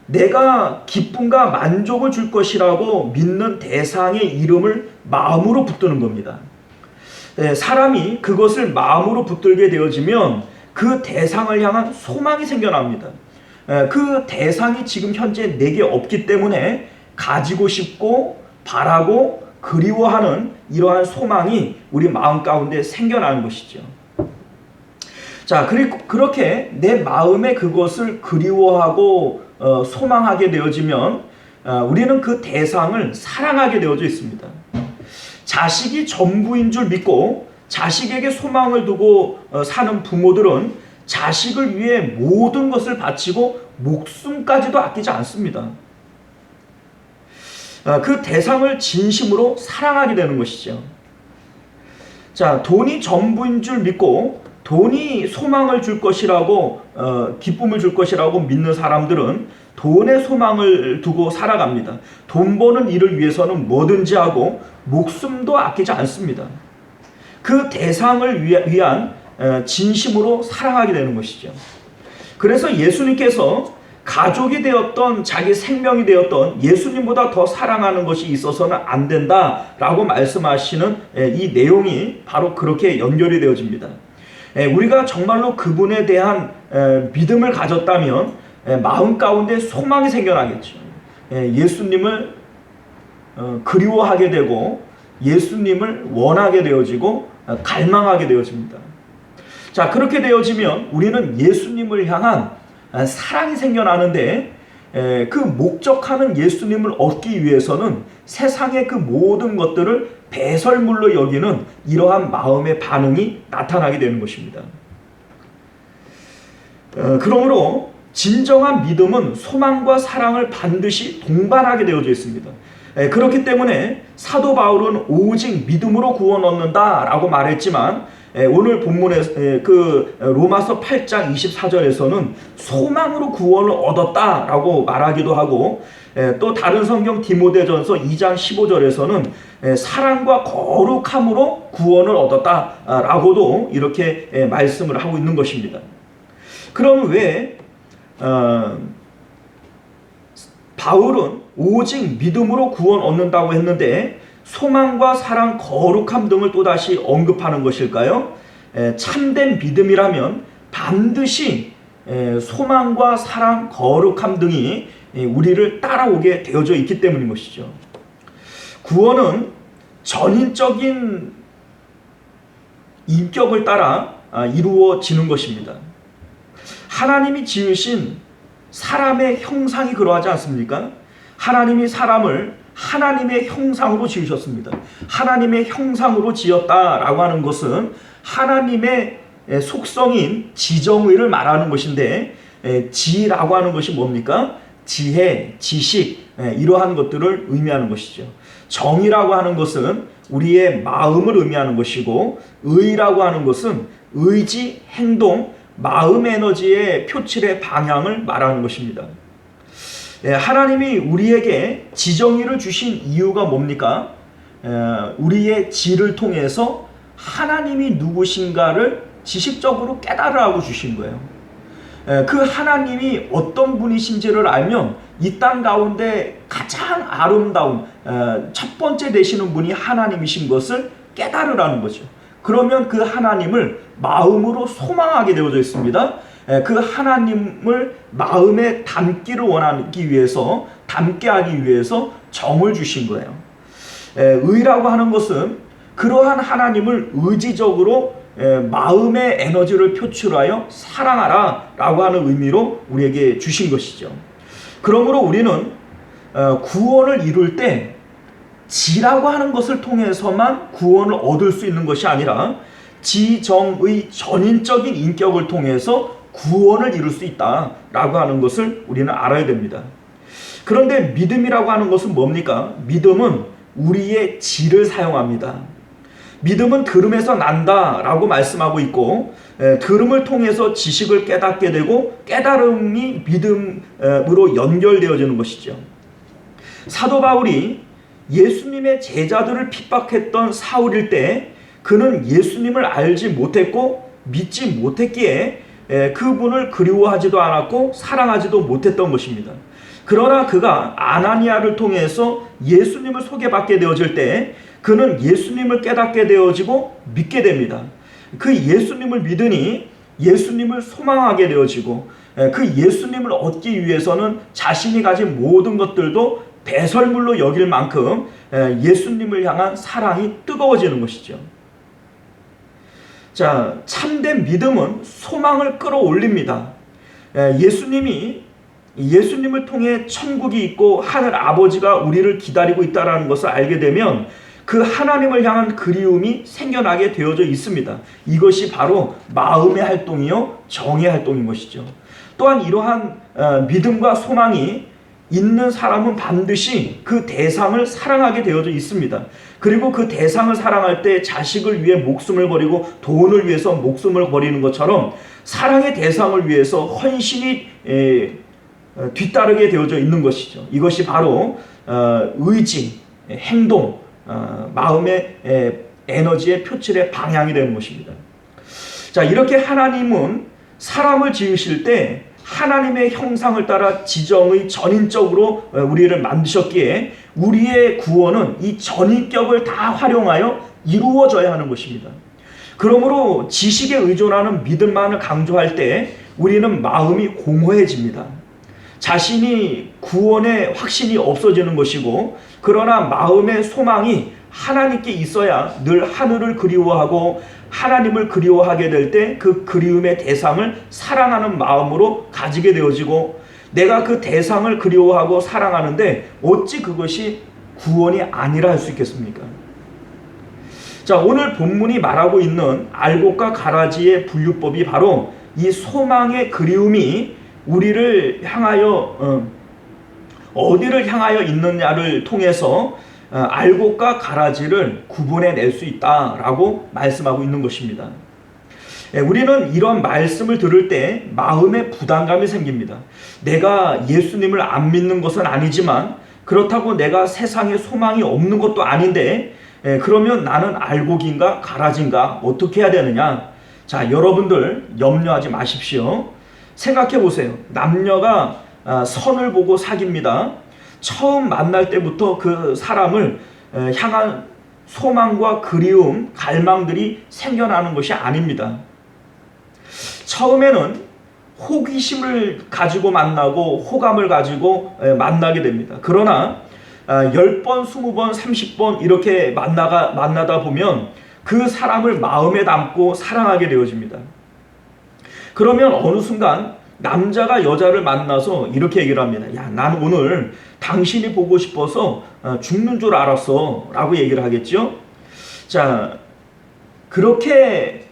내가 기쁨과 만족을 줄 것이라고 믿는 대상의 이름을 마음으로 붙드는 겁니다. 사람이 그것을 마음으로 붙들게 되어지면 그 대상을 향한 소망이 생겨납니다. 그 대상이 지금 현재 내게 없기 때문에 가지고 싶고 바라고 그리워하는 이러한 소망이 우리 마음 가운데 생겨나는 것이죠. 자, 그리고 그렇게 내 마음에 그것을 그리워하고 소망하게 되어지면 우리는 그 대상을 사랑하게 되어져 있습니다. 자식이 전부인 줄 믿고 자식에게 소망을 두고 사는 부모들은 자식을 위해 모든 것을 바치고 목숨까지도 아끼지 않습니다. 그 대상을 진심으로 사랑하게 되는 것이죠. 자, 돈이 전부인 줄 믿고 돈이 소망을 줄 것이라고 기쁨을 줄 것이라고 믿는 사람들은 돈에 소망을 두고 살아갑니다. 돈 버는 일을 위해서는 뭐든지 하고 목숨도 아끼지 않습니다. 그 대상을 위한 진심으로 사랑하게 되는 것이죠. 그래서 예수님께서 가족이 되었던 자기 생명이 되었던 예수님보다 더 사랑하는 것이 있어서는 안 된다라고 말씀하시는 이 내용이 바로 그렇게 연결이 되어집니다. 우리가 정말로 그분에 대한 믿음을 가졌다면 마음 가운데 소망이 생겨나겠죠. 예수님을 그리워하게 되고 예수님을 원하게 되어지고 갈망하게 되어집니다. 자, 그렇게 되어지면 우리는 예수님을 향한 사랑이 생겨나는데 그 목적하는 예수님을 얻기 위해서는 세상의 그 모든 것들을 배설물로 여기는 이러한 마음의 반응이 나타나게 되는 것입니다. 그러므로 진정한 믿음은 소망과 사랑을 반드시 동반하게 되어져 있습니다. 그렇기 때문에 사도 바울은 오직 믿음으로 구원 얻는다라고 말했지만 오늘 본문에 그 로마서 8장 24절에서는 소망으로 구원을 얻었다라고 말하기도 하고 또 다른 성경 디모데전서 2장 15절에서는 사랑과 거룩함으로 구원을 얻었다라고도 이렇게 말씀을 하고 있는 것입니다. 그럼 왜 바울은 오직 믿음으로 구원 얻는다고 했는데 소망과 사랑, 거룩함 등을 또다시 언급하는 것일까요? 참된 믿음이라면 반드시 소망과 사랑, 거룩함 등이 우리를 따라오게 되어져 있기 때문인 것이죠. 구원은 전인적인 인격을 따라 이루어지는 것입니다. 하나님이 지으신 사람의 형상이 그러하지 않습니까? 하나님이 사람을 하나님의 형상으로 지으셨습니다. 하나님의 형상으로 지었다라고 하는 것은 하나님의 속성인 지정의를 말하는 것인데 지라고 하는 것이 뭡니까? 지혜, 지식 이러한 것들을 의미하는 것이죠. 정이라고 하는 것은 우리의 마음을 의미하는 것이고 의라고 하는 것은 의지, 행동, 마음 에너지의 표출의 방향을 말하는 것입니다. 하나님이 우리에게 지정의를 주신 이유가 뭡니까? 우리의 지를 통해서 하나님이 누구신가를 지식적으로 깨달으라고 주신 거예요. 그 하나님이 어떤 분이신지를 알면 이 땅 가운데 가장 아름다운 첫 번째 되시는 분이 하나님이신 것을 깨달으라는 거죠. 그러면 그 하나님을 마음으로 소망하게 되어져 있습니다. 그 하나님을 마음에 담기를 원하기 위해서, 담게 하기 위해서 정을 주신 거예요. 의라고 하는 것은 그러한 하나님을 의지적으로 마음의 에너지를 표출하여 사랑하라 라고 하는 의미로 우리에게 주신 것이죠. 그러므로 우리는 구원을 이룰 때 지라고 하는 것을 통해서만 구원을 얻을 수 있는 것이 아니라 지정의 전인적인 인격을 통해서 구원을 이룰 수 있다라고 하는 것을 우리는 알아야 됩니다. 그런데 믿음이라고 하는 것은 뭡니까? 믿음은 우리의 지를 사용합니다. 믿음은 들음에서 난다라고 말씀하고 있고, 들음을 통해서 지식을 깨닫게 되고 깨달음이 믿음으로 연결되어지는 것이죠. 사도 바울이 예수님의 제자들을 핍박했던 사울일 때 그는 예수님을 알지 못했고 믿지 못했기에 그분을 그리워하지도 않았고 사랑하지도 못했던 것입니다. 그러나 그가 아나니아를 통해서 예수님을 소개받게 되어질 때 그는 예수님을 깨닫게 되어지고 믿게 됩니다. 그 예수님을 믿으니 예수님을 소망하게 되어지고 그 예수님을 얻기 위해서는 자신이 가진 모든 것들도 배설물로 여길 만큼 예수님을 향한 사랑이 뜨거워지는 것이죠. 자, 참된 믿음은 소망을 끌어올립니다. 예수님을 통해 천국이 있고 하늘 아버지가 우리를 기다리고 있다는 것을 알게 되면 그 하나님을 향한 그리움이 생겨나게 되어져 있습니다. 이것이 바로 마음의 활동이요 정의 활동인 것이죠. 또한 이러한 믿음과 소망이 있는 사람은 반드시 그 대상을 사랑하게 되어져 있습니다. 그리고 그 대상을 사랑할 때 자식을 위해 목숨을 버리고 돈을 위해서 목숨을 버리는 것처럼 사랑의 대상을 위해서 헌신이 뒤따르게 되어져 있는 것이죠. 이것이 바로 의지, 행동, 마음의 에너지의 표출의 방향이 되는 것입니다. 자, 이렇게 하나님은 사람을 지으실 때 하나님의 형상을 따라 지정의 전인적으로 우리를 만드셨기에 우리의 구원은 이 전인격을 다 활용하여 이루어져야 하는 것입니다. 그러므로 지식에 의존하는 믿음만을 강조할 때 우리는 마음이 공허해집니다. 자신이 구원의 확신이 없어지는 것이고, 그러나 마음의 소망이 하나님께 있어야 늘 하늘을 그리워하고 하나님을 그리워하게 될 때 그 그리움의 대상을 사랑하는 마음으로 가지게 되어지고, 내가 그 대상을 그리워하고 사랑하는데 어찌 그것이 구원이 아니라 할 수 있겠습니까? 자, 오늘 본문이 말하고 있는 알곡과 가라지의 분류법이 바로 이 소망의 그리움이 우리를 향하여 어디를 향하여 있느냐를 통해서 알곡과 가라지를 구분해낼 수 있다라고 말씀하고 있는 것입니다. 우리는 이런 말씀을 들을 때 마음에 부담감이 생깁니다. 내가 예수님을 안 믿는 것은 아니지만 그렇다고 내가 세상에 소망이 없는 것도 아닌데 그러면 나는 알곡인가 가라지인가 어떻게 해야 되느냐? 자, 여러분들 염려하지 마십시오. 생각해 보세요. 남녀가 선을 보고 사귑니다. 처음 만날 때부터 그 사람을 향한 소망과 그리움, 갈망들이 생겨나는 것이 아닙니다. 처음에는 호기심을 가지고 만나고 호감을 가지고 만나게 됩니다. 그러나 10번, 20번, 30번 이렇게 만나다 보면 그 사람을 마음에 담고 사랑하게 되어집니다. 그러면 어느 순간 남자가 여자를 만나서 이렇게 얘기를 합니다. 야, 난 오늘 당신이 보고 싶어서 죽는 줄 알았어 라고 얘기를 하겠죠. 자, 그렇게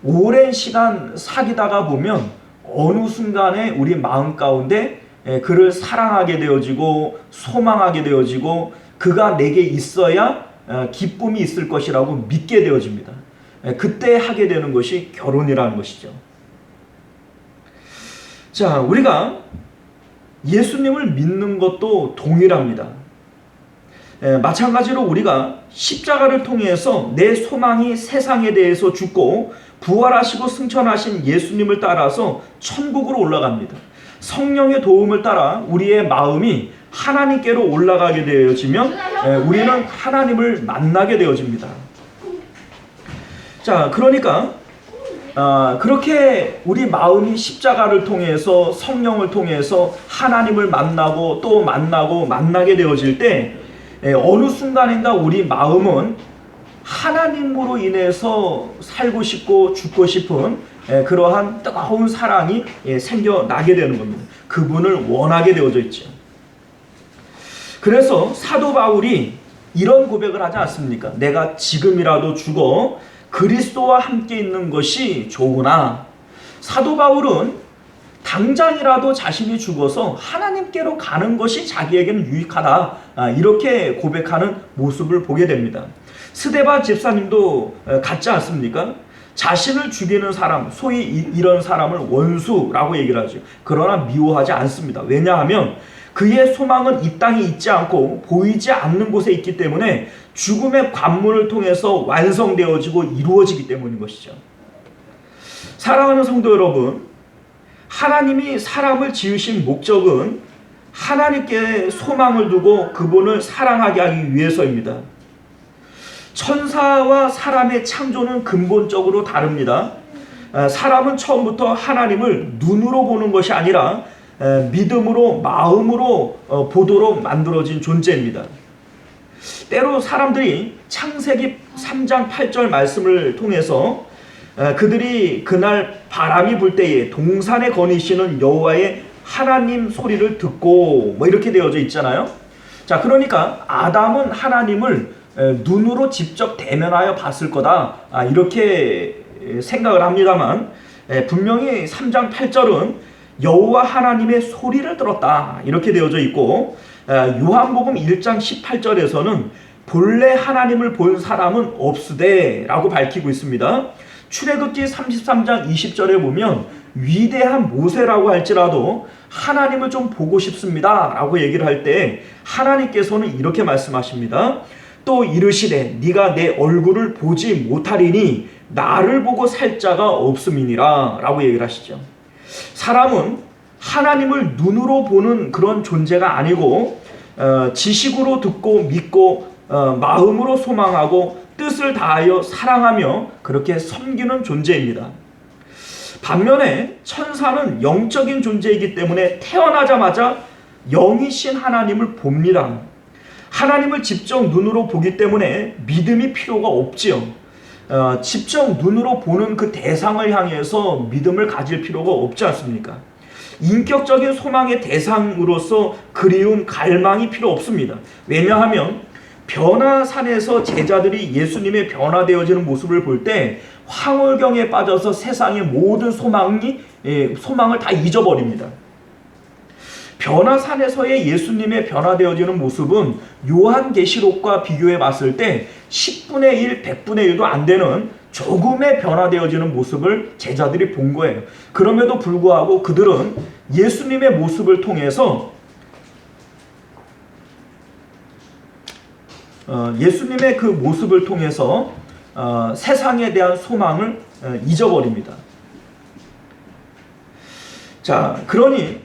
오랜 시간 사귀다가 보면 어느 순간에 우리 마음 가운데 그를 사랑하게 되어지고 소망하게 되어지고 그가 내게 있어야 기쁨이 있을 것이라고 믿게 되어집니다. 그때 하게 되는 것이 결혼이라는 것이죠. 자, 우리가 예수님을 믿는 것도 동일합니다. 마찬가지로 우리가 십자가를 통해서 내 소망이 세상에 대해서 죽고 부활하시고 승천하신 예수님을 따라서 천국으로 올라갑니다. 성령의 도움을 따라 우리의 마음이 하나님께로 올라가게 되어지면 우리는 하나님을 만나게 되어집니다. 자, 그러니까 그렇게 우리 마음이 십자가를 통해서 성령을 통해서 하나님을 만나고 또 만나게 되어질 때 어느 순간인가 우리 마음은 하나님으로 인해서 살고 싶고 죽고 싶은 그러한 뜨거운 사랑이 생겨나게 되는 겁니다. 그분을 원하게 되어져 있죠. 그래서 사도 바울이 이런 고백을 하지 않습니까? 내가 지금이라도 죽어 그리스도와 함께 있는 것이 좋으나, 사도 바울은 당장이라도 자신이 죽어서 하나님께로 가는 것이 자기에게는 유익하다, 이렇게 고백하는 모습을 보게 됩니다. 스데반 집사님도 같지 않습니까? 자신을 죽이는 사람, 소위 이런 사람을 원수라고 얘기를 하죠. 그러나 미워하지 않습니다. 왜냐하면 그의 소망은 이 땅에 있지 않고 보이지 않는 곳에 있기 때문에 죽음의 관문을 통해서 완성되어지고 이루어지기 때문인 것이죠. 사랑하는 성도 여러분, 하나님이 사람을 지으신 목적은 하나님께 소망을 두고 그분을 사랑하게 하기 위해서입니다. 천사와 사람의 창조는 근본적으로 다릅니다. 사람은 처음부터 하나님을 눈으로 보는 것이 아니라 믿음으로, 마음으로 보도록 만들어진 존재입니다. 때로 사람들이 창세기 3장 8절 말씀을 통해서 그들이 그날 바람이 불 때에 동산에 거니시는 여호와의 하나님 소리를 듣고 이렇게 되어져 있잖아요. 자, 그러니까 아담은 하나님을 눈으로 직접 대면하여 봤을 거다, 이렇게 생각을 합니다만, 분명히 3장 8절은 여호와 하나님의 소리를 들었다, 이렇게 되어져 있고, 요한복음 1장 18절에서는 본래 하나님을 본 사람은 없으되 라고 밝히고 있습니다. 출애굽기 33장 20절에 보면 위대한 모세라고 할지라도 하나님을 좀 보고 싶습니다 라고 얘기를 할 때 하나님께서는 이렇게 말씀하십니다. 또 이르시되 네가 내 얼굴을 보지 못하리니 나를 보고 살 자가 없음이니라 라고 얘기를 하시죠. 사람은 하나님을 눈으로 보는 그런 존재가 아니고 지식으로 듣고 믿고 마음으로 소망하고 뜻을 다하여 사랑하며 그렇게 섬기는 존재입니다. 반면에 천사는 영적인 존재이기 때문에 태어나자마자 영이신 하나님을 봅니다. 하나님을 직접 눈으로 보기 때문에 믿음이 필요가 없지요. 직접 눈으로 보는 그 대상을 향해서 믿음을 가질 필요가 없지 않습니까? 인격적인 소망의 대상으로서 그리움, 갈망이 필요 없습니다. 왜냐하면 변화산에서 제자들이 예수님의 변화되어지는 모습을 볼 때 황홀경에 빠져서 세상의 모든 소망을 다 잊어버립니다. 변화산에서의 예수님의 변화되어지는 모습은 요한계시록과 비교해 봤을 때 10분의 1, 100분의 1도 안 되는 조금의 변화되어지는 모습을 제자들이 본 거예요. 그럼에도 불구하고 그들은 예수님의 모습을 통해서 예수님의 그 모습을 통해서 세상에 대한 소망을 잊어버립니다. 자, 그러니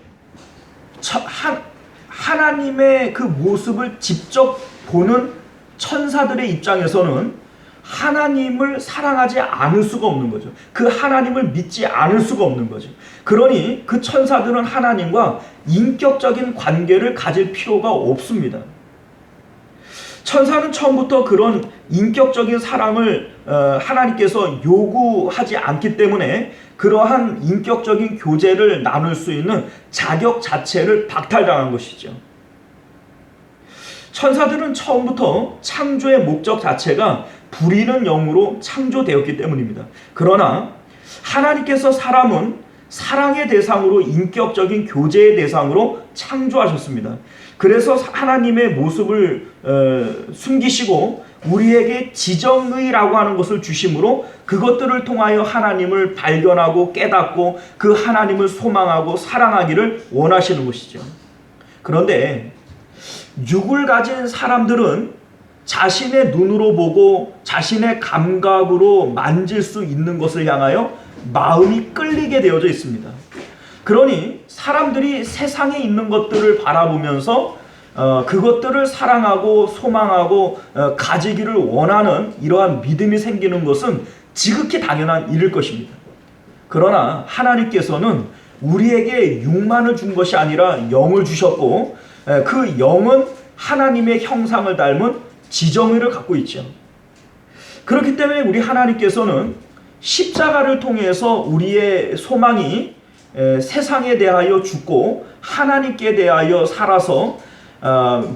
하나님의 그 모습을 직접 보는 천사들의 입장에서는 하나님을 사랑하지 않을 수가 없는 거죠. 그 하나님을 믿지 않을 수가 없는 거죠. 그러니 그 천사들은 하나님과 인격적인 관계를 가질 필요가 없습니다. 천사는 처음부터 그런 인격적인 사랑을 하나님께서 요구하지 않기 때문에 그러한 인격적인 교제를 나눌 수 있는 자격 자체를 박탈당한 것이죠. 천사들은 처음부터 창조의 목적 자체가 부리는 영으로 창조되었기 때문입니다. 그러나 하나님께서 사람은 사랑의 대상으로, 인격적인 교제의 대상으로 창조하셨습니다. 그래서 하나님의 모습을 숨기시고 우리에게 지정의라고 하는 것을 주심으로 그것들을 통하여 하나님을 발견하고 깨닫고 그 하나님을 소망하고 사랑하기를 원하시는 것이죠. 그런데 육을 가진 사람들은 자신의 눈으로 보고 자신의 감각으로 만질 수 있는 것을 향하여 마음이 끌리게 되어져 있습니다. 그러니 사람들이 세상에 있는 것들을 바라보면서 그것들을 사랑하고 소망하고 가지기를 원하는 이러한 믿음이 생기는 것은 지극히 당연한 일일 것입니다. 그러나 하나님께서는 우리에게 육만을 준 것이 아니라 영을 주셨고 그 영은 하나님의 형상을 닮은 지정의를 갖고 있죠. 그렇기 때문에 우리 하나님께서는 십자가를 통해서 우리의 소망이 세상에 대하여 죽고 하나님께 대하여 살아서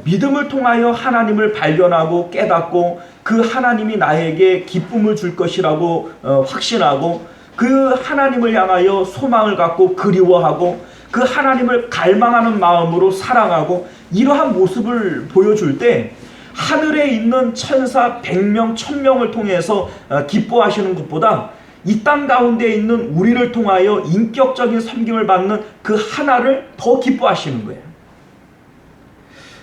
믿음을 통하여 하나님을 발견하고 깨닫고 그 하나님이 나에게 기쁨을 줄 것이라고 확신하고 그 하나님을 향하여 소망을 갖고 그리워하고 그 하나님을 갈망하는 마음으로 사랑하고 이러한 모습을 보여줄 때 하늘에 있는 천사 100명, 1000명을 통해서 기뻐하시는 것보다 이 땅 가운데 있는 우리를 통하여 인격적인 섬김을 받는 그 하나를 더 기뻐하시는 거예요.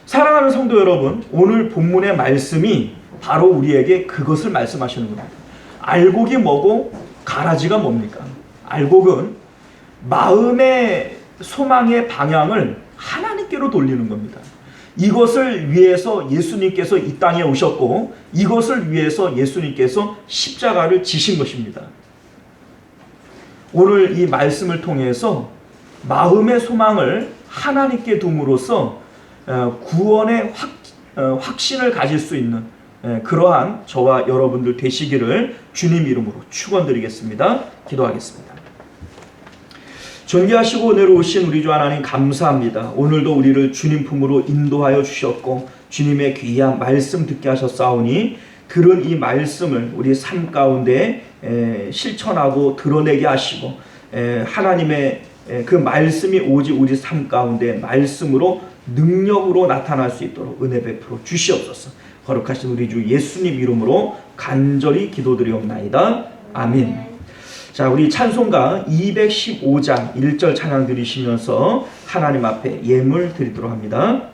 사랑하는 성도 여러분, 오늘 본문의 말씀이 바로 우리에게 그것을 말씀하시는 겁니다. 알곡이 뭐고 가라지가 뭡니까? 알곡은 마음의 소망의 방향을 하나님께로 돌리는 겁니다. 이것을 위해서 예수님께서 이 땅에 오셨고 이것을 위해서 예수님께서 십자가를 지신 것입니다. 오늘 이 말씀을 통해서 마음의 소망을 하나님께 둠으로써 구원의 확신을 가질 수 있는 그러한 저와 여러분들 되시기를 주님 이름으로 축원드리겠습니다. 기도하겠습니다. 존귀하시고 은혜로우신 우리 주 하나님 감사합니다. 오늘도 우리를 주님 품으로 인도하여 주셨고 주님의 귀한 말씀 듣게 하셨사오니 들은 이 말씀을 우리 삶 가운데 실천하고 드러내게 하시고 하나님의 그 말씀이 오직 우리 삶 가운데 말씀으로 능력으로 나타날 수 있도록 은혜 베풀어 주시옵소서. 거룩하신 우리 주 예수님 이름으로 간절히 기도드리옵나이다. 아멘. 자, 우리 찬송가 215장 1절 찬양 드리시면서 하나님 앞에 예물 드리도록 합니다.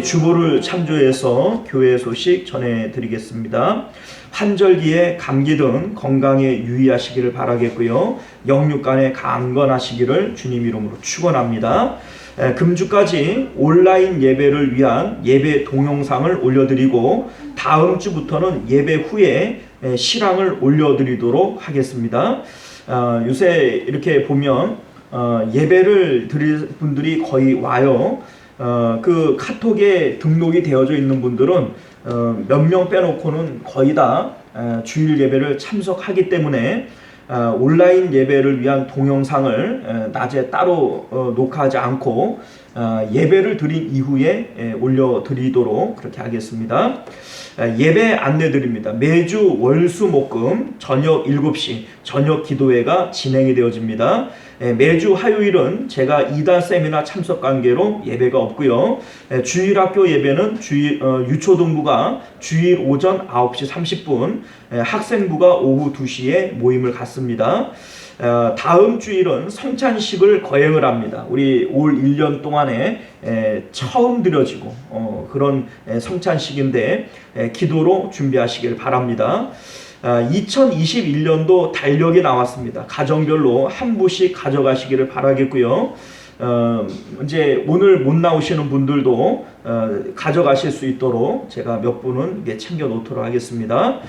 주보를 참조해서 교회 소식 전해드리겠습니다. 환절기에 감기 등 건강에 유의하시기를 바라겠고요. 영육간에 강건하시기를 주님 이름으로 축원합니다. 금주까지 온라인 예배를 위한 예배 동영상을 올려드리고 다음 주부터는 예배 후에 실황을 올려드리도록 하겠습니다. 요새 이렇게 보면 예배를 드릴 분들이 거의 와요. 그 카톡에 등록이 되어져 있는 분들은 몇 명 빼놓고는 거의 다 주일 예배를 참석하기 때문에 온라인 예배를 위한 동영상을 낮에 따로 녹화하지 않고 예배를 드린 이후에 올려드리도록 그렇게 하겠습니다. 예배 안내 드립니다. 매주 월수목금 저녁 7시 저녁 기도회가 진행이 되어집니다. 매주 화요일은 제가 2단 세미나 참석 관계로 예배가 없고요. 주일학교 예배는 유초등부가 주일 오전 9시 30분, 학생부가 오후 2시에 모임을 갖습니다. 다음 주일은 성찬식을 거행을 합니다. 우리 올 1년 동안에 처음 드려지고 그런 성찬식인데 기도로 준비하시길 바랍니다. 2021년도 달력이 나왔습니다. 가정별로 한 부씩 가져가시기를 바라겠고요. 이제 오늘 못 나오시는 분들도 가져가실 수 있도록 제가 몇 분은 챙겨 놓도록 하겠습니다.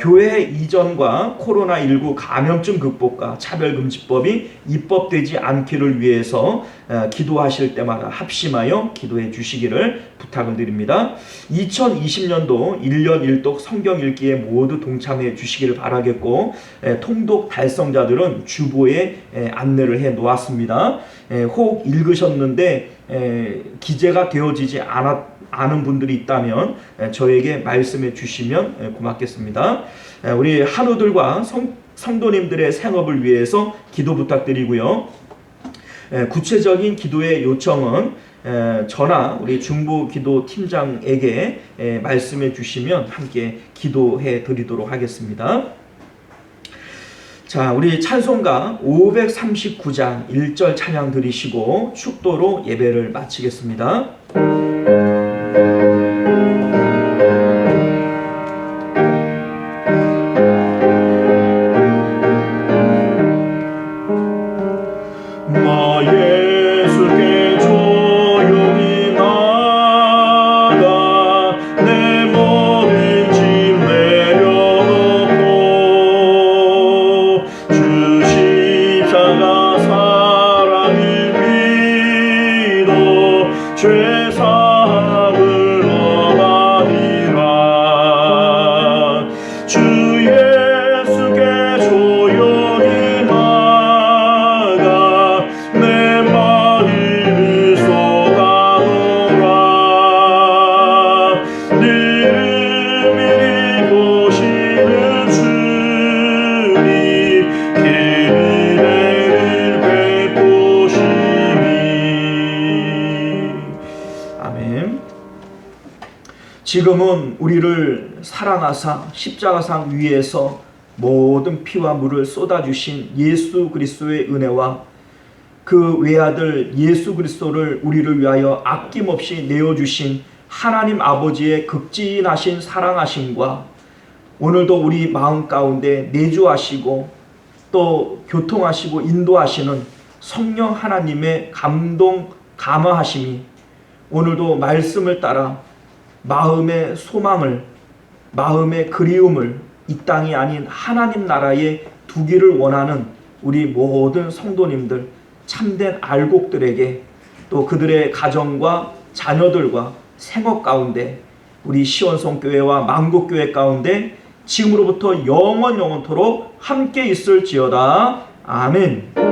교회 이전과 코로나19 감염증 극복과 차별금지법이 입법되지 않기를 위해서 기도하실 때마다 합심하여 기도해 주시기를 부탁을 드립니다. 2020년도 1년 1독 성경 읽기에 모두 동참해 주시기를 바라겠고 통독 달성자들은 주보에 안내를 해 놓았습니다. 혹 읽으셨는데 기재가 되어지지 않은 분들이 있다면 저에게 말씀해 주시면 고맙겠습니다. 우리 한우들과 성도님들의 생업을 위해서 기도 부탁드리고요. 구체적인 기도의 요청은 저나 우리 중보기도 팀장에게 말씀해 주시면 함께 기도해 드리도록 하겠습니다. 자, 우리 찬송가 539장 1절 찬양 드리시고 축도로 예배를 마치겠습니다. 지금은 우리를 사랑하사 십자가상 위에서 모든 피와 물을 쏟아주신 예수 그리스도의 은혜와 그 외아들 예수 그리스도를 우리를 위하여 아낌없이 내어주신 하나님 아버지의 극진하신 사랑하심과 오늘도 우리 마음 가운데 내주하시고 또 교통하시고 인도하시는 성령 하나님의 감동 감화하심이 오늘도 말씀을 따라 마음의 소망을, 마음의 그리움을 이 땅이 아닌 하나님 나라에 두기를 원하는 우리 모든 성도님들, 참된 알곡들에게 또 그들의 가정과 자녀들과 생업 가운데 우리 시원성교회와 만국교회 가운데 지금으로부터 영원토록 함께 있을지어다. 아멘.